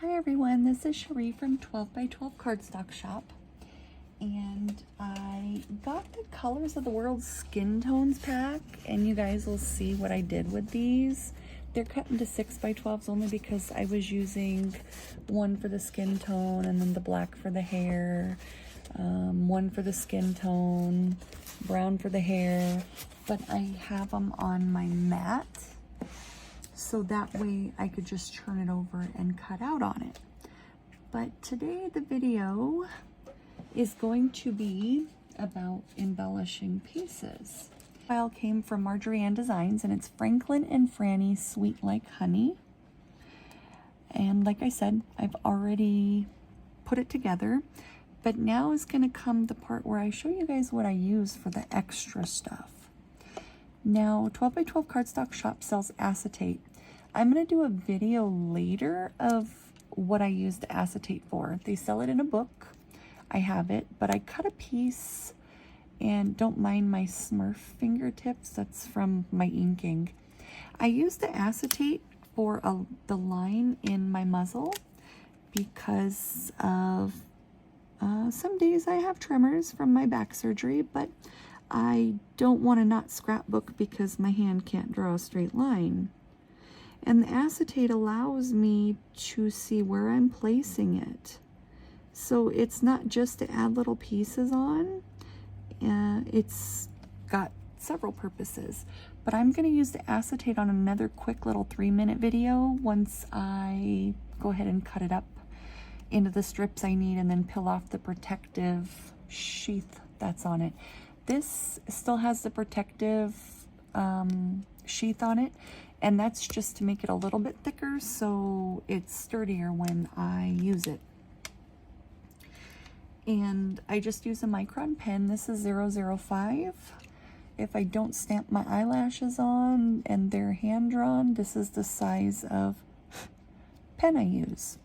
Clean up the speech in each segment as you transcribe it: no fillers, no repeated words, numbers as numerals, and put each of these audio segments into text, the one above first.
Hi everyone, this is Cherie from 12 by 12 Cardstock Shop, and I got the Colors of the World Skin Tones pack, and you guys will see what I did with these. They're cut into 6 by 12s only because I was using one for the skin tone and then the black for the hair, one for the skin tone, brown for the hair, but I have them on my mat. So that way I could just turn it over and cut out on it. But today the video is going to be about embellishing pieces. The file came from Marjorie Ann Designs, and it's Franklin and Frannie Sweet Like Honey. And like I said, I've already put it together, but now is going to come the part where I show you guys what I use for the extra stuff. Now, 12 by 12 Cardstock Shop sells acetate. I'm going to do a video later of what I use the acetate for. They sell it in a book. I have it, but I cut a piece, and don't mind my Smurf fingertips. That's from my inking. I use the acetate for the line in my muzzle because of some days I have tremors from my back surgery, but I don't want to not scrapbook because my hand can't draw a straight line. And the acetate allows me to see where I'm placing it. So it's not just to add little pieces on. It's got several purposes. But I'm going to use the acetate on another quick little 3-minute video once I go ahead and cut it up into the strips I need and then peel off the protective sheath that's on it. This still has the protective sheath on it, and that's just to make it a little bit thicker so it's sturdier when I use it. And I just use a micron pen. This is 005. If I don't stamp my eyelashes on and they're hand drawn, this is the size of pen I use.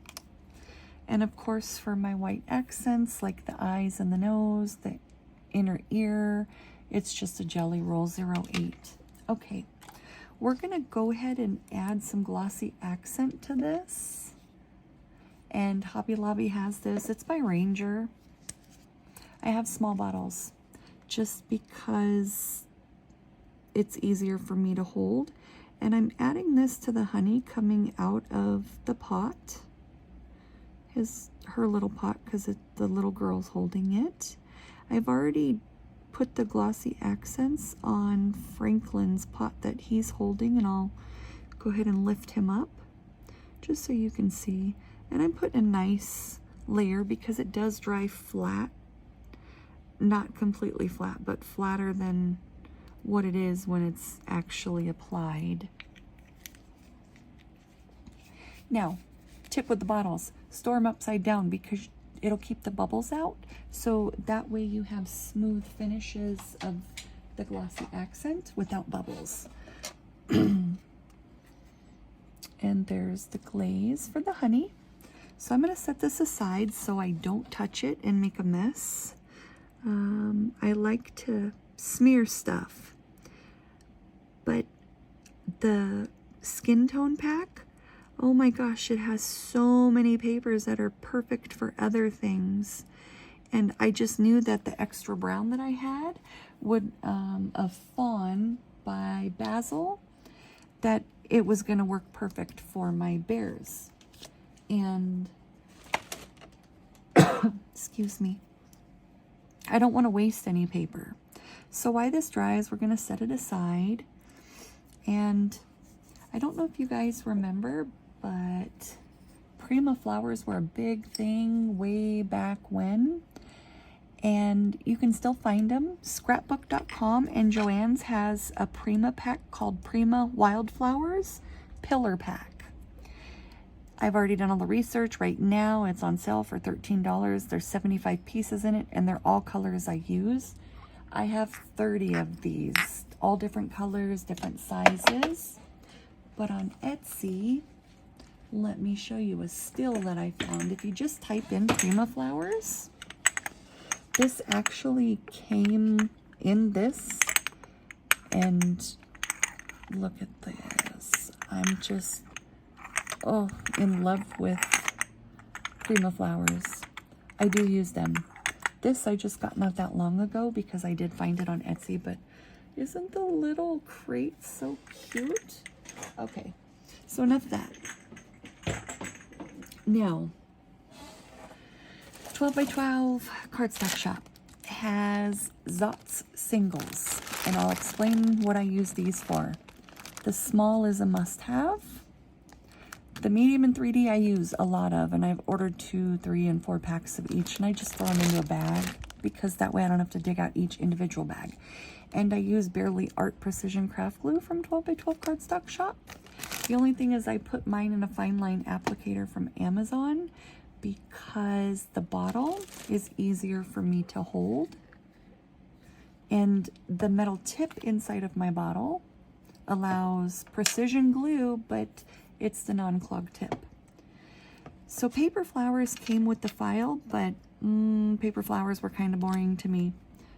And of course, for my white accents like the eyes and the nose, the inner ear, it's just a Jelly Roll 08. Okay, we're gonna go ahead and add some glossy accent to this. And Hobby Lobby has this. It's by Ranger. I have small bottles just because it's easier for me to hold. And I'm adding this to the honey coming out of the pot. Her little pot, because the little girl's holding it. I've already put the glossy accents on Franklin's pot that he's holding, and I'll go ahead and lift him up just so you can see. And I'm putting a nice layer because it does dry flat. Not completely flat, but flatter than what it is when it's actually applied. Now, tip with the bottles, store them upside down because it'll keep the bubbles out, so that way you have smooth finishes of the glossy accent without bubbles. And there's the glaze for the honey. So I'm going to set this aside so I don't touch it and make a mess. I like to smear stuff, but the skin tone pack, oh my gosh, it has so many papers that are perfect for other things. And I just knew that the extra brown that I had would, of Fawn by Basil, that it was going to work perfect for my bears. And, excuse me, I don't want to waste any paper. So while this dries, we're going to set it aside. And I don't know if you guys remember, but Prima flowers were a big thing way back when, and you can still find them. Scrapbook.com and Joann's has a Prima pack called Prima Wildflowers Pillar Pack. I've already done all the research. Right now it's on sale for $13. There's 75 pieces in it, and they're all colors I use. I have 30 of these, all different colors, different sizes. But on Etsy, let me show you a still that I found. If you just type in Prima flowers, this actually came in this. And look at this. I'm just in love with Prima flowers. I do use them. This I just got not that long ago because I did find it on Etsy, but isn't the little crate so cute? Okay, so enough of that. Now, 12 by 12 cardstock shop has Zots singles, and I'll explain what I use these for. The small is a must-have. The medium and 3D I use a lot of, and I've ordered 2, 3, and 4 packs of each, and I just throw them into a bag because that way I don't have to dig out each individual bag. And I use Barely Art Precision Craft Glue from 12 by 12 cardstock shop. The only thing is I put mine in a fine line applicator from Amazon because the bottle is easier for me to hold, and the metal tip inside of my bottle allows precision glue, but it's the non-clog tip. So paper flowers came with the file, but paper flowers were kind of boring to me.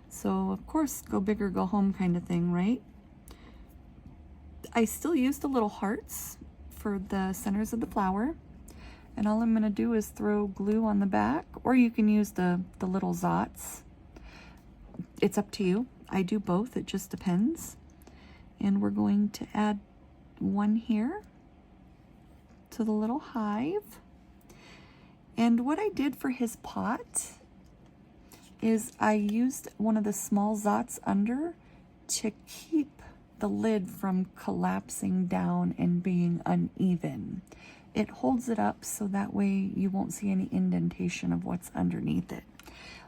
So of course, go big or go home kind of thing, right? I still use the little hearts for the centers of the flower. And all I'm gonna do is throw glue on the back, or you can use the little Zots. It's up to you. I do both, it just depends. And we're going to add one here to the little hive. And what I did for his pot is I used one of the small Zots under to keep the lid from collapsing down and being uneven. It holds it up so that way you won't see any indentation of what's underneath it.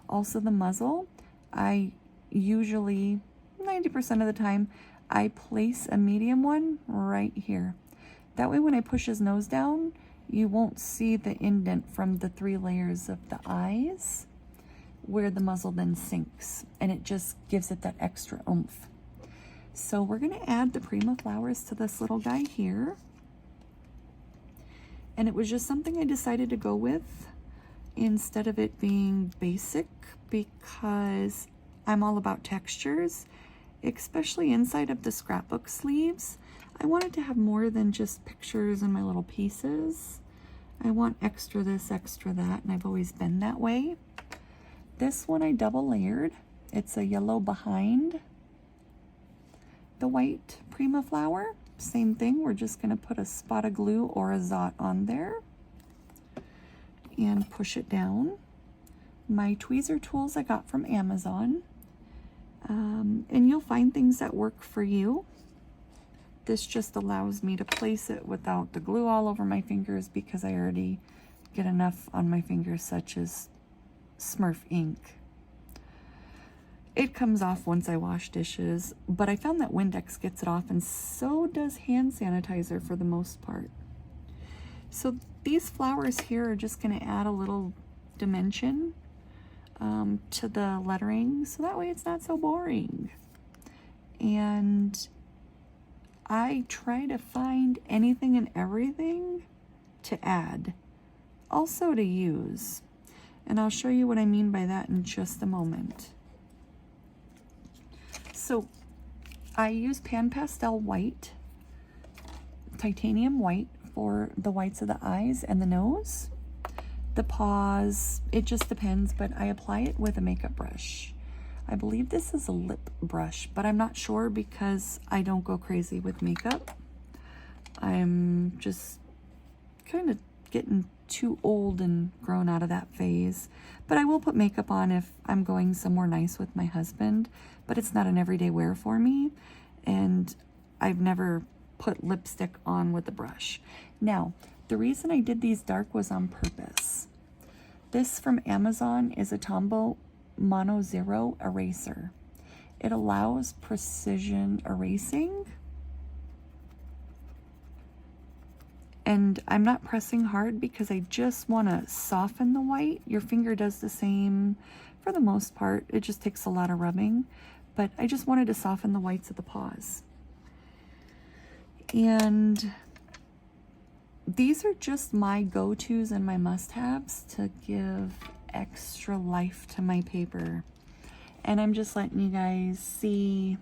Also the muzzle, I usually, 90% of the time, I place a medium one right here. That way when I push his nose down, you won't see the indent from the 3 layers of the eyes where the muzzle then sinks, and it just gives it that extra oomph. So we're gonna add the Prima flowers to this little guy here. And it was just something I decided to go with instead of it being basic because I'm all about textures, especially inside of the scrapbook sleeves. I wanted to have more than just pictures and my little pieces. I want extra this, extra that, and I've always been that way. This one I double layered. It's a yellow behind the white Prima flower. Same thing, we're just gonna put a spot of glue or a Zot on there and push it down. My tweezer tools I got from Amazon. And you'll find things that work for you. This just allows me to place it without the glue all over my fingers because I already get enough on my fingers, such as Smurf ink. It comes off once I wash dishes, but I found that Windex gets it off, and so does hand sanitizer for the most part. So these flowers here are just going to add a little dimension to the lettering, so that way it's not so boring. And I try to find anything and everything to add, also to use. And I'll show you what I mean by that in just a moment. So I use Pan Pastel White, titanium white for the whites of the eyes and the nose. The paws, it just depends, but I apply it with a makeup brush. I believe this is a lip brush, but I'm not sure because I don't go crazy with makeup. I'm just kind of getting too old and grown out of that phase. But I will put makeup on if I'm going somewhere nice with my husband, but it's not an everyday wear for me. And I've never put lipstick on with the brush. Now, the reason I did these dark was on purpose. This from Amazon is a Tombow Mono Zero eraser. It allows precision erasing. And I'm not pressing hard because I just want to soften the white. Your finger does the same for the most part. It just takes a lot of rubbing. But I just wanted to soften the whites of the paws. And these are just my go-tos and my must-haves to give extra life to my paper. And I'm just letting you guys see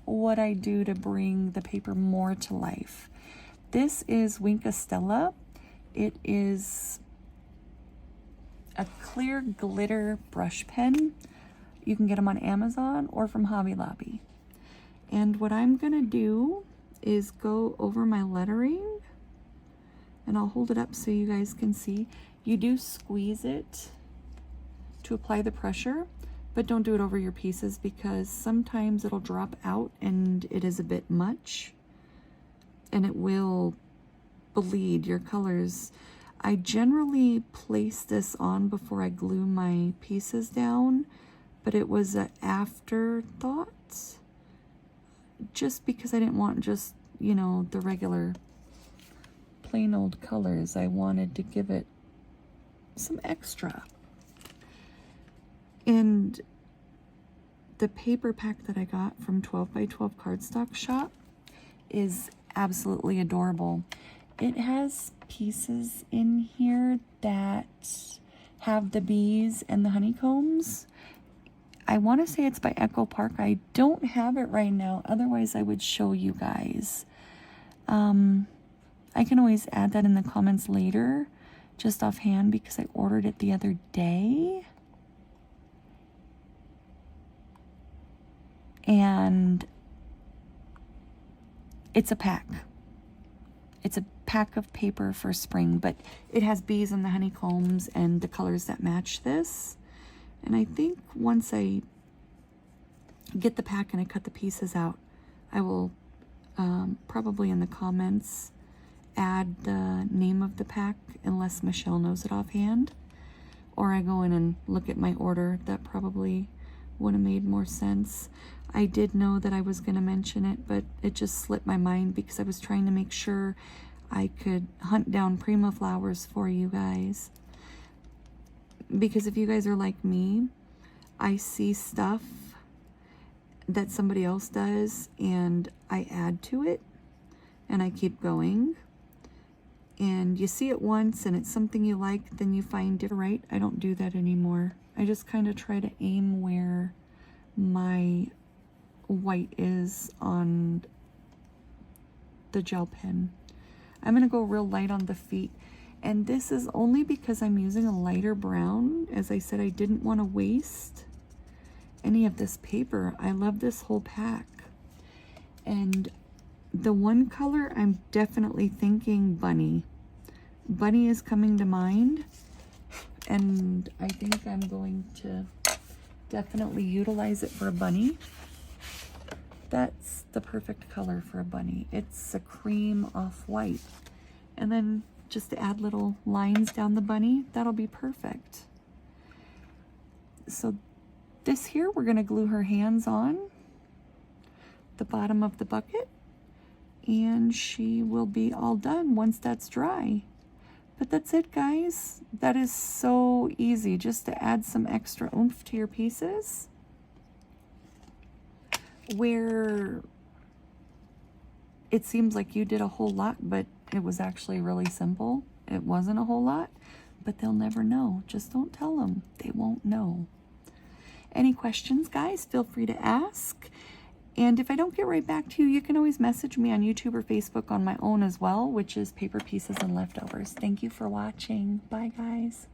what I do to bring the paper more to life. This is Winka Stella. It is a clear glitter brush pen. You can get them on Amazon or from Hobby Lobby. And what I'm gonna do is go over my lettering, and I'll hold it up so you guys can see. You do squeeze it to apply the pressure, but don't do it over your pieces because sometimes it'll drop out and it is a bit much and it will bleed your colors. I generally place this on before I glue my pieces down, but it was an afterthought just because I didn't want just, you know, the regular plain old colors. I wanted to give it some extra. And the paper pack that I got from 12 by 12 cardstock shop is absolutely adorable. It has pieces in here that have the bees and the honeycombs. I want to say it's by Echo Park. I don't have it right now, otherwise I would show you guys. I can always add that in the comments later, just offhand, because I ordered it the other day. And it's a pack. It's a pack of paper for spring, but it has bees and the honeycombs and the colors that match this. And I think once I get the pack and I cut the pieces out, I will probably in the comments add the name of the pack, unless Michelle knows it offhand. Or I go in and look at my order. That probably would have made more sense. I did know that I was going to mention it, but it just slipped my mind because I was trying to make sure I could hunt down Prima flowers for you guys. Because if you guys are like me, I see stuff that somebody else does and I add to it and I keep going. And you see it once and it's something you like, then you find different, right? I don't do that anymore. I just kind of try to aim where my white is on the gel pen. I'm going to go real light on the feet. And this is only because I'm using a lighter brown. As I said, I didn't want to waste any of this paper. I love this whole pack. And the one color, I'm definitely thinking bunny. Bunny is coming to mind. And I think I'm going to definitely utilize it for a bunny. That's the perfect color for a bunny. It's a cream off-white. And then just to add little lines down the bunny, that'll be perfect. So this here, we're gonna glue her hands on the bottom of the bucket and she will be all done once that's dry. But that's it, guys. That is so easy, just to add some extra oomph to your pieces. Where it seems like you did a whole lot, but it was actually really simple. It wasn't a whole lot, but they'll never know. Just don't tell them. They won't know. Any questions, guys, feel free to ask. And if I don't get right back to you, you can always message me on YouTube or Facebook on my own as well, which is Paper Pieces and Leftovers. Thank you for watching. Bye, guys.